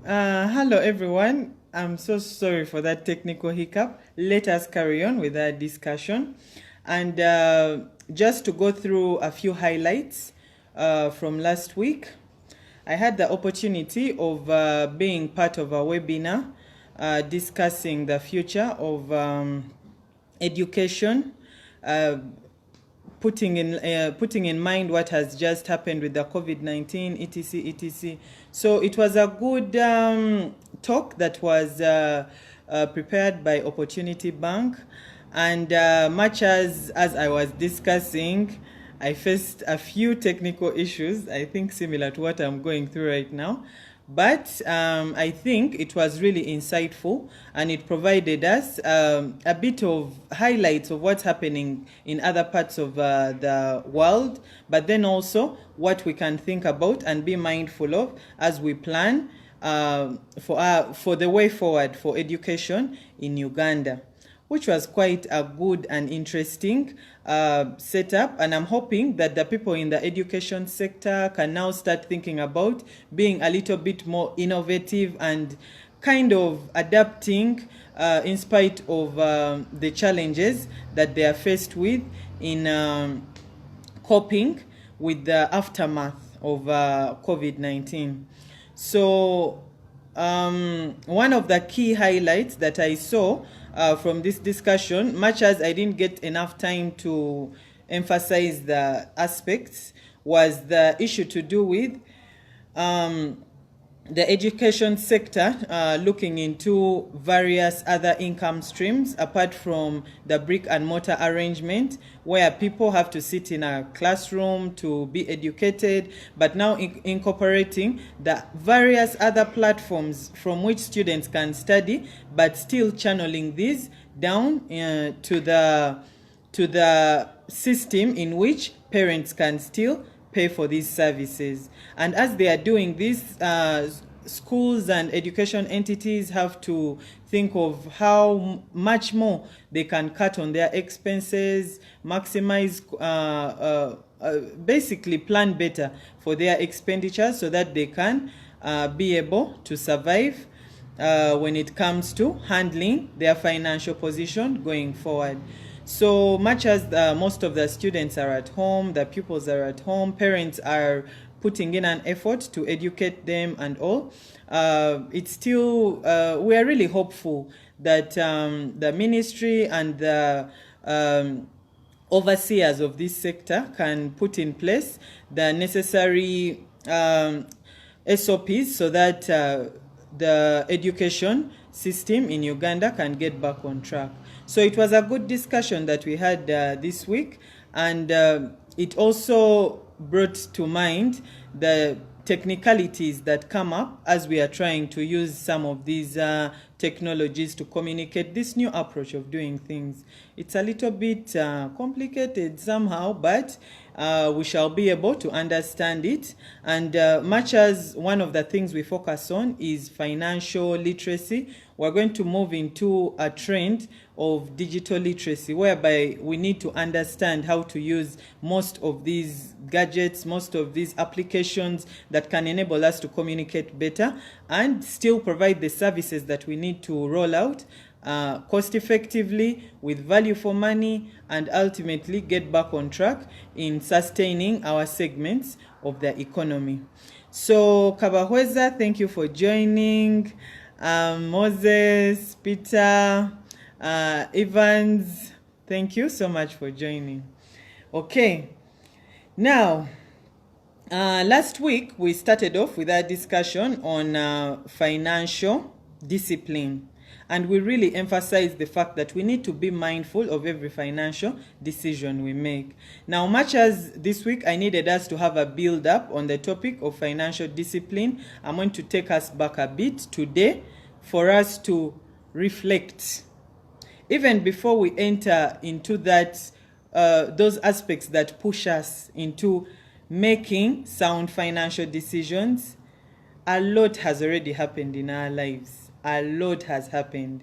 Hello, everyone. I'm so sorry for that technical hiccup. Let us carry on with our discussion. And just to go through a few highlights from last week, I had the opportunity of being part of a webinar discussing the future of education. Uh, putting in mind what has just happened with the COVID-19, etc. So it was a good talk that was prepared by Opportunity Bank, and much as I was discussing, I faced a few technical issues, I think similar to what I'm going through right now. But I think it was really insightful, and it provided us a bit of highlights of what's happening in other parts of the world, but then also what we can think about and be mindful of as we plan for the way forward for education in Uganda, which was quite a good and interesting setup. And I'm hoping that the people in the education sector can now start thinking about being a little bit more innovative and kind of adapting in spite of the challenges that they are faced with in coping with the aftermath of COVID-19. So one of the key highlights that I saw from this discussion, much as I didn't get enough time to emphasize the aspects, was the issue to do with the education sector looking into various other income streams apart from the brick and mortar arrangement where people have to sit in a classroom to be educated, but now incorporating the various other platforms from which students can study, but still channeling these down to the system in which parents can still pay for these services. And as they are doing this, schools and education entities have to think of how much more they can cut on their expenses, maximize, basically plan better for their expenditures so that they can be able to survive when it comes to handling their financial position going forward. So much as most of the students are at home, the pupils are at home, parents are putting in an effort to educate them and all, it's still, we are really hopeful that the ministry and the overseers of this sector can put in place the necessary SOPs so that the education system in Uganda can get back on track. So it was a good discussion that we had this week, and it also brought to mind the technicalities that come up as we are trying to use some of these technologies to communicate this new approach of doing things. It's a little bit complicated somehow, but we shall be able to understand it. And much as one of the things we focus on is financial literacy, we're going to move into a trend of digital literacy, whereby we need to understand how to use most of these gadgets, most of these applications that can enable us to communicate better and still provide the services that we need to roll out cost effectively, with value for money, and ultimately get back on track in sustaining our segments of the economy. So Kabahweza, thank you for joining. Moses, Peter, Evans, thank you so much for joining. Okay, now last week we started off with our discussion on financial discipline, and we really emphasized the fact that we need to be mindful of every financial decision we make. Now, much as this week I needed us to have a build up on the topic of financial discipline, I'm going to take us back a bit today for us to reflect. Even before we enter into that, those aspects that push us into making sound financial decisions, a lot has already happened in our lives. A lot has happened.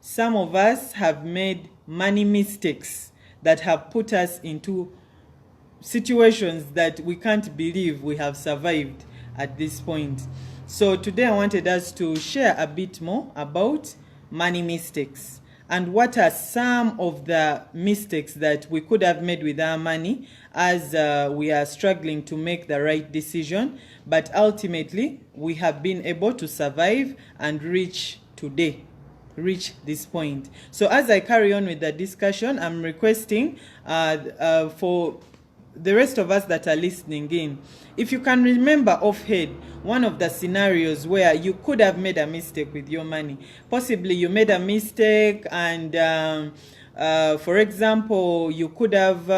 Some of us have made money mistakes that have put us into situations that we can't believe we have survived at this point. So today I wanted us to share a bit more about money mistakes and what are some of the mistakes that we could have made with our money as we are struggling to make the right decision, but ultimately we have been able to survive and reach this point. So as I carry on with the discussion, I'm requesting for the rest of us that are listening in, if you can remember offhand one of the scenarios where you could have made a mistake with your money. Possibly you made a mistake and for example, you could have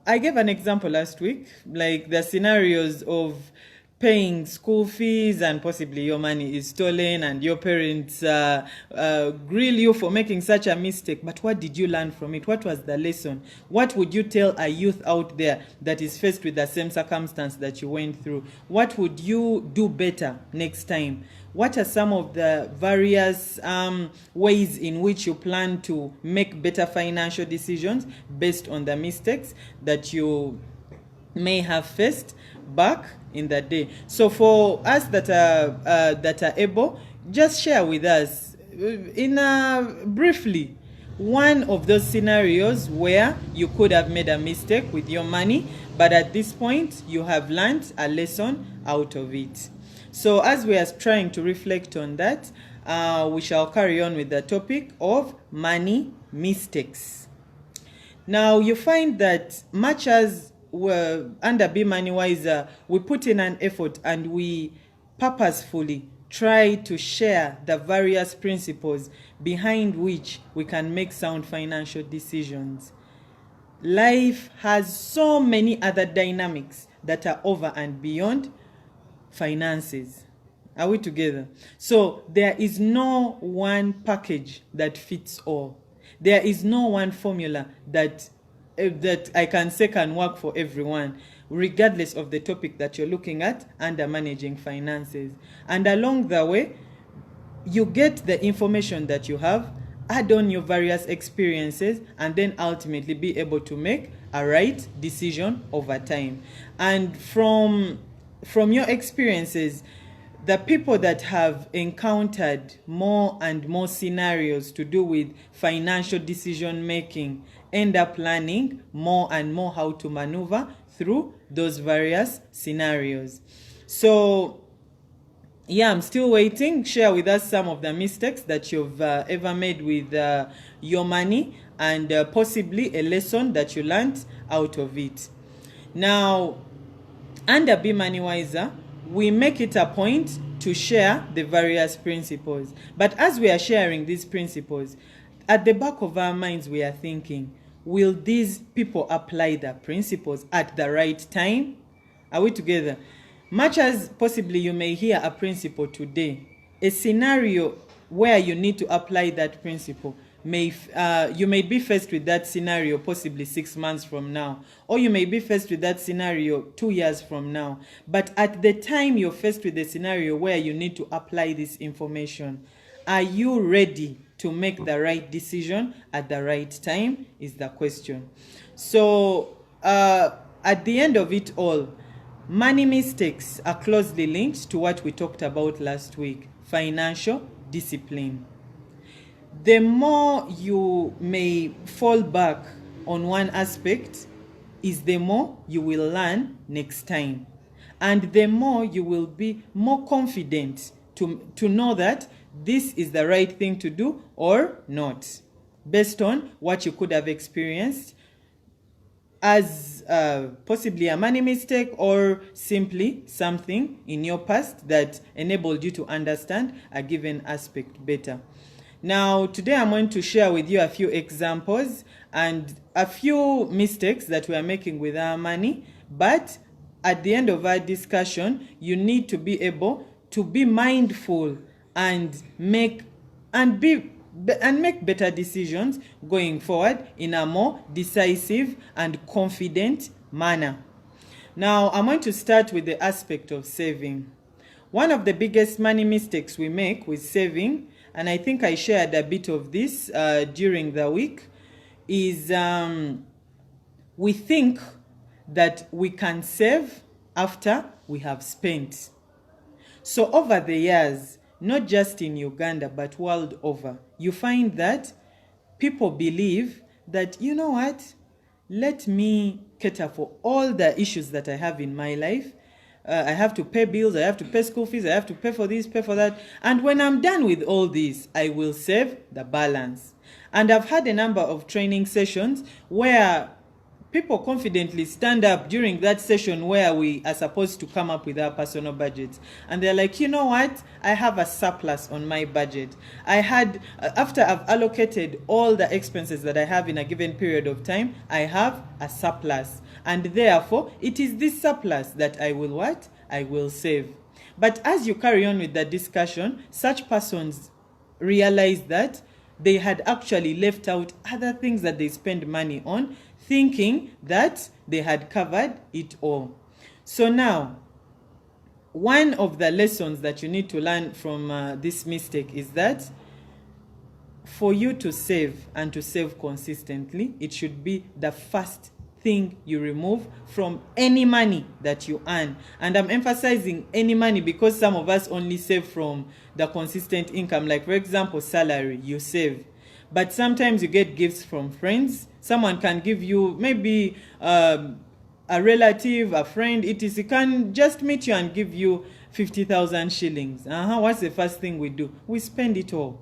I gave an example last week, like the scenarios of paying school fees and possibly your money is stolen and your parents grill you for making such a mistake. But what did you learn from it? What was the lesson? What would you tell a youth out there that is faced with the same circumstance that you went through? What would you do better next time? What are some of the various ways in which you plan to make better financial decisions based on the mistakes that you may have faced back in the day? So for us that are able, just share with us briefly one of those scenarios where you could have made a mistake with your money, but at this point you have learned a lesson out of it. So as we are trying to reflect on that, we shall carry on with the topic of money mistakes. Now you find that much as under Be Money Wiser, we put in an effort and we purposefully try to share the various principles behind which we can make sound financial decisions. Life has so many other dynamics that are over and beyond finances. Are we together? So there is no one package that fits all. There is no one formula that I can say can work for everyone, regardless of the topic that you're looking at under managing finances. And along the way, you get the information that you have, add on your various experiences, and then ultimately be able to make a right decision over time. And from your experiences, the people that have encountered more and more scenarios to do with financial decision making end up learning more and more how to maneuver through those various scenarios. So yeah, I'm still waiting. Share with us some of the mistakes that you've ever made with your money and possibly a lesson that you learned out of it. Now, under Be Money Wiser, we make it a point to share the various principles. But as we are sharing these principles, at the back of our minds we are thinking, will these people apply the principles at the right time? Are we together? Much as possibly you may hear a principle today, a scenario where you need to apply that principle, you may be faced with that scenario possibly 6 months from now, or you may be faced with that scenario 2 years from now. But at the time you're faced with a scenario where you need to apply this information, are you ready to make the right decision at the right time is the question. So at the end of it all, money mistakes are closely linked to what we talked about last week, financial discipline. The more you may fall back on one aspect is the more you will learn next time. And the more you will be more confident to know that this is the right thing to do or not, based on what you could have experienced as possibly a money mistake or simply something in your past that enabled you to understand a given aspect better. Now, today I'm going to share with you a few examples and a few mistakes that we are making with our money. But at the end of our discussion, you need to be able to be mindful and make better decisions going forward in a more decisive and confident manner. Now, I'm going to start with the aspect of saving. One of the biggest money mistakes we make with saving, and I think I shared a bit of this during the week, is we think that we can save after we have spent. So over the years, not just in Uganda, but world over, you find that people believe that, you know what, let me cater for all the issues that I have in my life. I have to pay bills, I have to pay school fees, I have to pay for this, pay for that. And when I'm done with all this, I will save the balance. And I've had a number of training sessions where people confidently stand up during that session where we are supposed to come up with our personal budgets, and they're like, you know what, I have a surplus on my budget. I had after I've allocated all the expenses that I have in a given period of time, I have a surplus, and therefore it is this surplus that I will save. But as you carry on with the discussion, such persons realize that they had actually left out other things that they spend money on, thinking that they had covered it all. So now, one of the lessons that you need to learn from this mistake is that for you to save and to save consistently, it should be the first thing you remove from any money that you earn. And I'm emphasizing any money because some of us only save from the consistent income. Like, for example, salary, you save. But sometimes you get gifts from friends. Someone can give you maybe a relative, a friend, etc. can just meet you and give you 50,000 shillings. What's the first thing we do? We spend it all.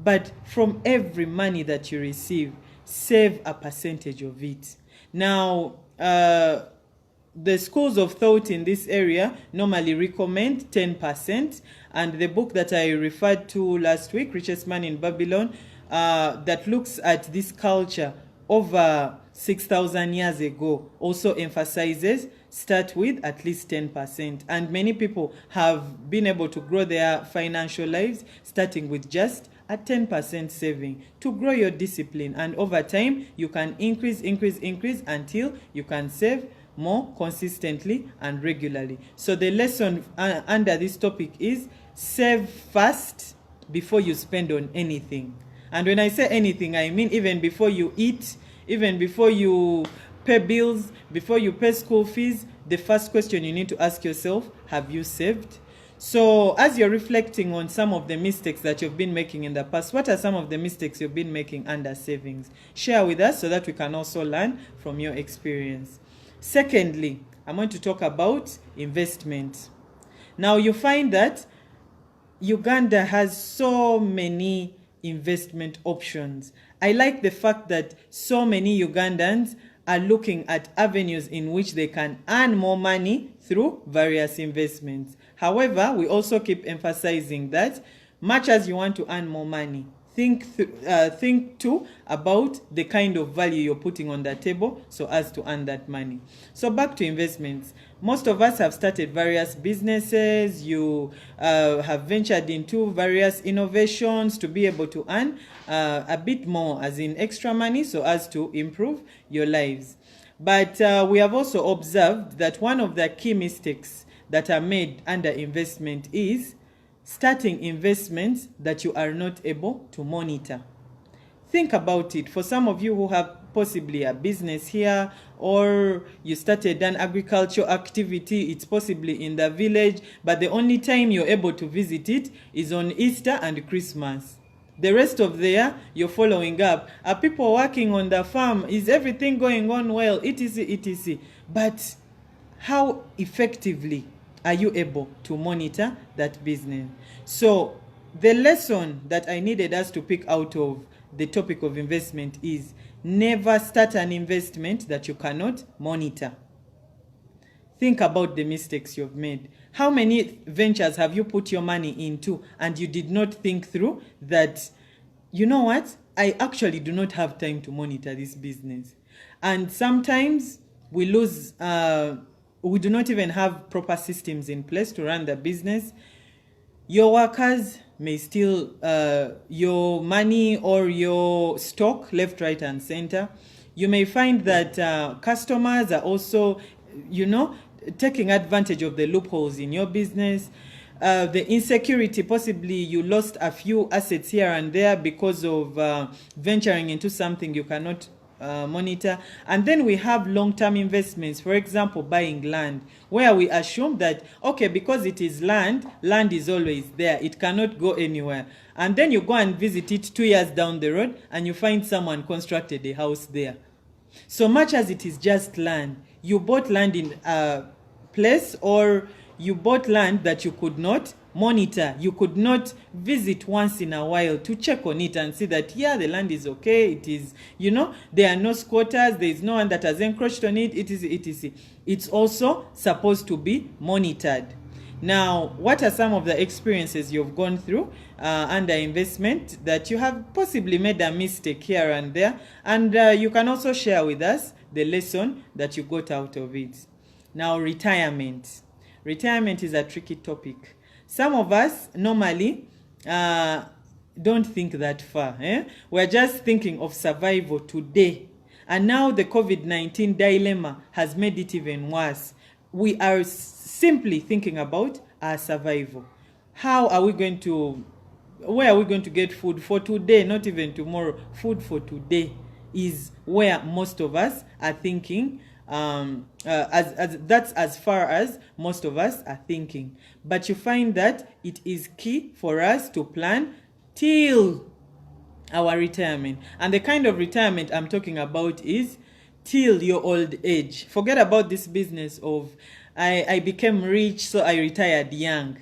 But from every money that you receive, save a percentage of it. Now, the schools of thought in this area normally recommend 10%. And the book that I referred to last week, Richest Man in Babylon, that looks at this culture over 6,000 years ago, also emphasizes start with at least 10%. And many people have been able to grow their financial lives starting with just a 10% saving to grow your discipline. And over time, you can increase until you can save more consistently and regularly. So the lesson under this topic is save first before you spend on anything. And when I say anything, I mean even before you eat, even before you pay bills, before you pay school fees, the first question you need to ask yourself, have you saved? So as you're reflecting on some of the mistakes that you've been making in the past, what are some of the mistakes you've been making under savings? Share with us so that we can also learn from your experience. Secondly, I'm going to talk about investment. Now you find that Uganda has so many investment options. I like the fact that so many Ugandans are looking at avenues in which they can earn more money through various investments. However, we also keep emphasizing that much as you want to earn more money, think too about the kind of value you're putting on the table so as to earn that money. So back to investments. Most of us have started various businesses. You have ventured into various innovations to be able to earn a bit more, as in extra money, so as to improve your lives. But we have also observed that one of the key mistakes that are made under investment is starting investments that you are not able to monitor. Think about it. For some of you who have possibly a business here, or you started an agricultural activity, it's possibly in the village, but the only time you're able to visit it is on Easter and Christmas. The rest of the year, you're following up. Are people working on the farm? Is everything going on well? Etc, etc. But how effectively are you able to monitor that business? So the lesson that I needed us to pick out of the topic of investment is never start an investment that you cannot monitor. Think about the mistakes you've made. How many ventures have you put your money into and you did not think through that, you know what, I actually do not have time to monitor this business? And sometimes we lose, we do not even have proper systems in place to run the business. Your workers may steal your money or your stock left, right, and center. You may find that customers are also, taking advantage of the loopholes in your business. The insecurity, possibly you lost a few assets here and there because of venturing into something you cannot monitor. And then we have long-term investments, for example, buying land, where we assume that, okay, because it is land is always there, it cannot go anywhere. And then you go and visit it 2 years down the road and you find someone constructed a house there. So much as it is just land, you bought land in a place, or you bought land that you could not monitor, you could not visit once in a while to check on it and see that, yeah, the land is okay, it is, there are no squatters, there is no one that has encroached on it, etc. It's also supposed to be monitored. Now, what are some of the experiences you've gone through under investment that you have possibly made a mistake here and there? And you can also share with us the lesson that you got out of it. Now, retirement. Retirement is a tricky topic. Some of us normally don't think that far. We're just thinking of survival today. And now the COVID-19 dilemma has made it even worse. We are simply thinking about our survival. How are we going to, where are we going to get food for today, not even tomorrow? Food for today is where most of us are thinking. That's as far as most of us are thinking. But you find that it is key for us to plan till our retirement. And the kind of retirement I'm talking about is till your old age. Forget about this business of I became rich so I retired young.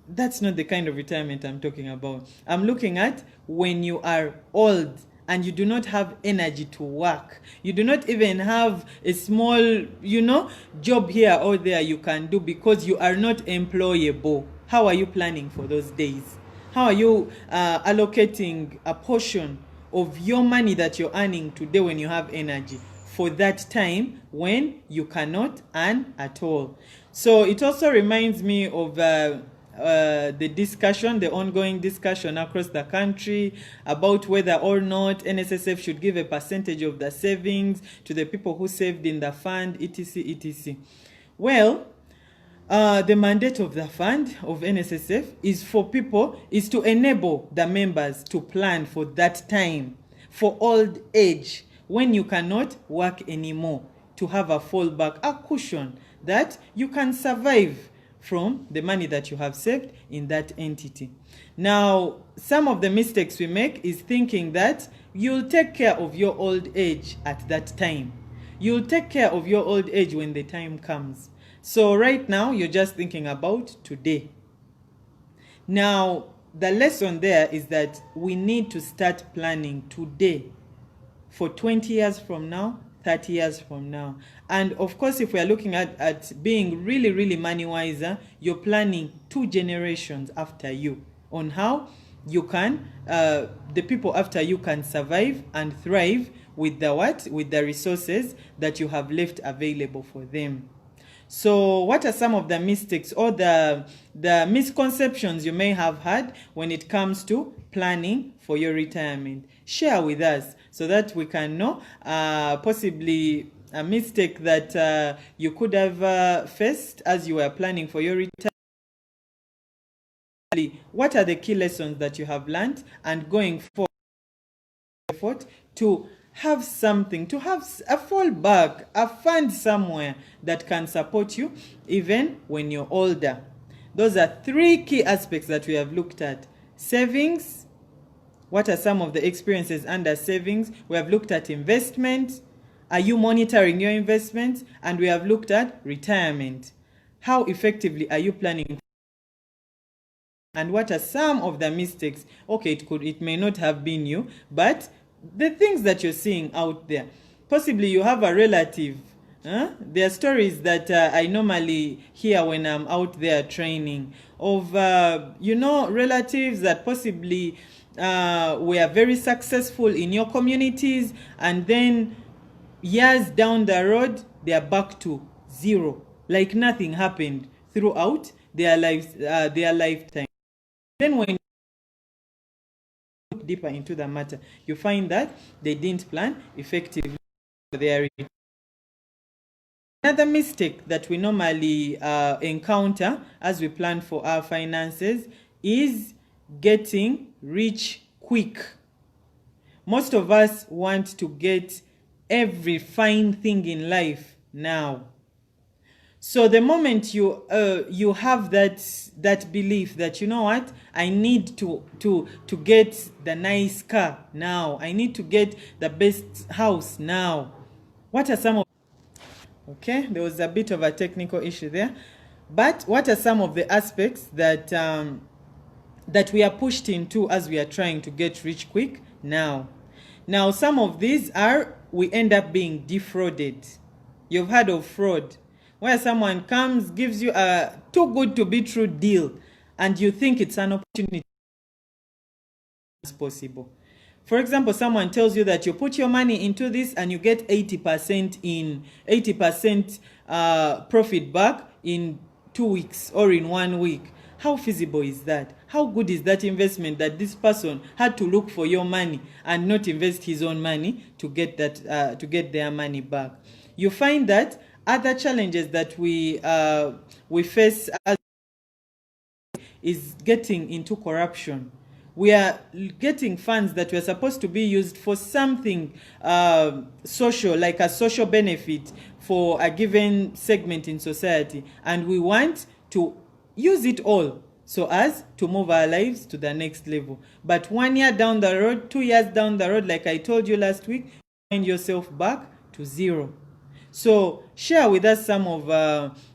That's not the kind of retirement I'm talking about. I'm looking at when you are old and you do not have energy to work. You do not even have a small, job here or there you can do because you are not employable. How are you planning for those days? How are you allocating a portion of your money that you're earning today when you have energy for that time when you cannot earn at all? So it also reminds me of the ongoing discussion across the country about whether or not NSSF should give a percentage of the savings to the people who saved in the fund, etc. Well, the mandate of the fund of NSSF is to enable the members to plan for that time, for old age, when you cannot work anymore, to have a fallback, a cushion that you can survive from the money that you have saved in that entity. Now, some of the mistakes we make is thinking that you'll take care of your old age at that time. You'll take care of your old age when the time comes. So right now, you're just thinking about today. Now, the lesson there is that we need to start planning today for 20 years from now, 30 years from now. And of course, if we are looking at being really, really money wiser, you're planning 2 generations after you on how you can, the people after you can survive and thrive with the resources that you have left available for them. So what are some of the mistakes or the misconceptions you may have had when it comes to planning for your retirement? Share with us so that we can know possibly a mistake that you could have faced as you were planning for your retirement. What are the key lessons that you have learned, and going forward to have something, to have a fallback, a fund somewhere that can support you even when you're older. Those are 3 key aspects that we have looked at. Savings. What are some of the experiences under savings? We have looked at investment. Are you monitoring your investments? And we have looked at retirement. How effectively are you planning? And what are some of the mistakes? Okay, it may not have been you, but the things that you're seeing out there. Possibly you have a relative. There are stories that I normally hear when I'm out there training of, relatives that possibly were very successful in your communities, and then years down the road, they are back to zero, like nothing happened throughout their lives, their lifetime. Then when you look deeper into the matter, you find that they didn't plan effectively for their retirement. Another mistake that we normally encounter as we plan for our finances is getting rich quick. Most of us want to get every fine thing in life now. So the moment you have that belief that, you know what, I need to get the nice car now, I need to get the best house now. What are some of Okay, there was a bit of a technical issue there, but what are some of the aspects that that we are pushed into as we are trying to get rich quick now? Now, some of these are, we end up being defrauded. You've heard of fraud, where someone comes, gives you a too good to be true deal, and you think it's an opportunity as possible. For example, someone tells you that you put your money into this and you get 80% profit back in 2 weeks or in 1 week. How feasible is that? How good is that investment that this person had to look for your money and not invest his own money to get that to get their money back? You find that other challenges that we face as is getting into corruption. We are getting funds that were supposed to be used for something social, like a social benefit for a given segment in society, and we want to use it all so as to move our lives to the next level. But 1 year down the road, 2 years down the road, like I told you last week, you find yourself back to zero. So share with us some of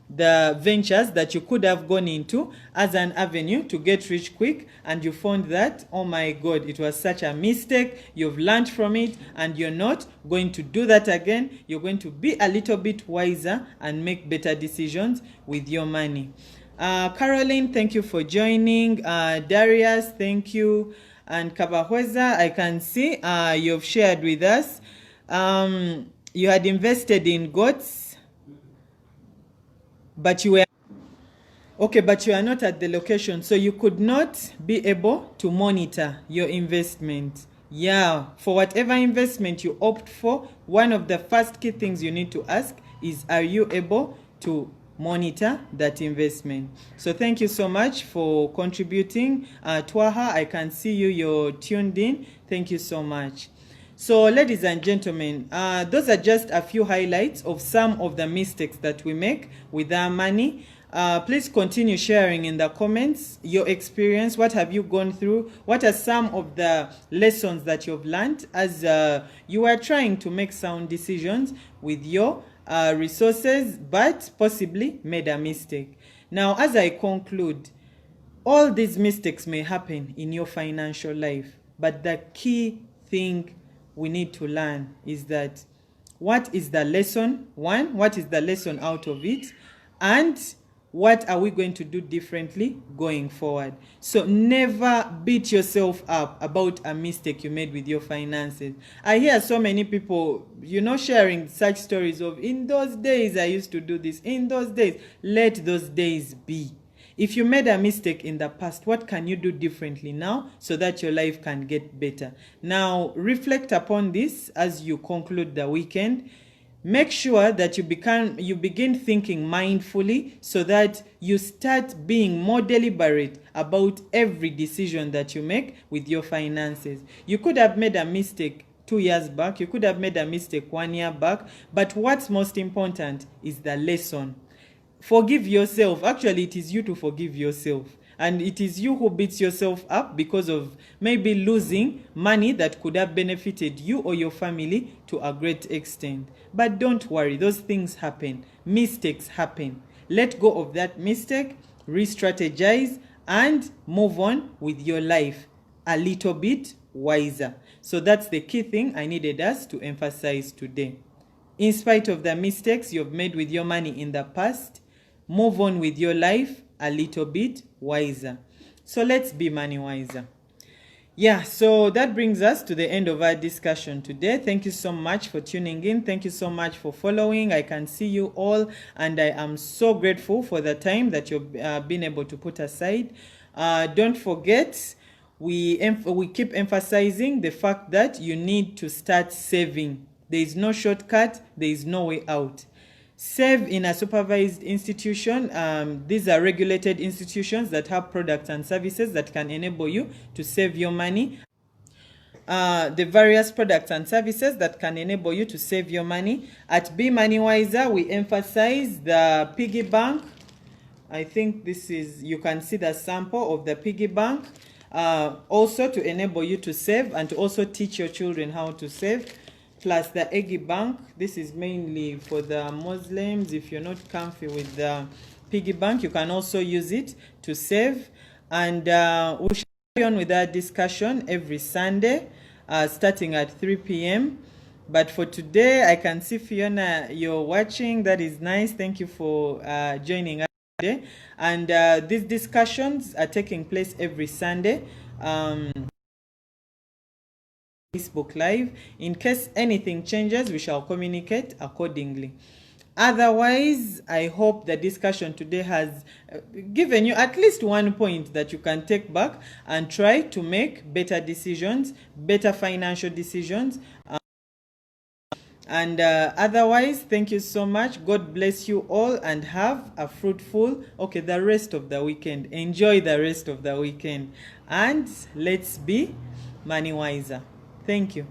the ventures that you could have gone into as an avenue to get rich quick, and you found that, oh my God, it was such a mistake. You've learned from it and you're not going to do that again. You're going to be a little bit wiser and make better decisions with your money. Caroline, thank you for joining. Darius, thank you. And Kabahweza, I can see you've shared with us. You had invested in goats, but you were okay, but you are not at the location, so you could not be able to monitor your investment. Yeah, for whatever investment you opt for, one of the first key things you need to ask is, are you able to monitor that investment? So thank you so much for contributing. Twaha, I can see you're tuned in. Thank you so much. So ladies and gentlemen, those are just a few highlights of some of the mistakes that we make with our money. Please continue sharing in the comments your experience. What have you gone through? What are some of the lessons that you've learned as you are trying to make sound decisions with your resources, but possibly made a mistake? Now, as I conclude, all these mistakes may happen in your financial life, but the key thing we need to learn is that, what is the lesson? One, what is the lesson out of it? And what are we going to do differently going forward? So never beat yourself up about a mistake you made with your finances. I hear so many people, sharing such stories of, in those days I used to do this, in those days. Let those days be. If you made a mistake in the past, what can you do differently now so that your life can get better? Now, reflect upon this as you conclude the weekend. Make sure that you begin thinking mindfully so that you start being more deliberate about every decision that you make with your finances. You could have made a mistake 2 years back. You could have made a mistake 1 year back. But what's most important is the lesson. Forgive yourself. Actually, it is you to forgive yourself. And it is you who beats yourself up because of maybe losing money that could have benefited you or your family to a great extent. But don't worry, those things happen. Mistakes happen. Let go of that mistake, re-strategize, and move on with your life a little bit wiser. So that's the key thing I needed us to emphasize today. In spite of the mistakes you've made with your money in the past, move on with your life a little bit wiser. So let's be money wiser. Yeah, so that brings us to the end of our discussion today. Thank you so much for tuning in. Thank you so much for following. I can see you all, and I am so grateful for the time that you've been able to put aside. Don't forget, we keep emphasizing the fact that you need to start saving. There is no shortcut. There is no way out. Save in a supervised institution. These are regulated institutions that have products and services that can enable you to save your money. the various products and services that can enable you to save your money. At Be Money Wiser, we emphasize the piggy bank. I think this is, you can see the sample of the piggy bank. Also to enable you to save and to also teach your children how to save. Plus the eggy bank. This is mainly for the Muslims. If you're not comfy with the piggy bank, you can also use it to save. And we shall carry on with our discussion every Sunday, starting at 3 p.m. But for today, I can see Fiona, you're watching. That is nice. Thank you for joining us today. And these discussions are taking place every Sunday. Facebook Live. In case anything changes, we shall communicate accordingly. Otherwise, I hope the discussion today has given you at least one point that you can take back and try to make better decisions, better financial decisions. And otherwise, thank you so much. God bless you all and have a fruitful, the rest of the weekend. Enjoy the rest of the weekend. And let's be money wiser. Thank you.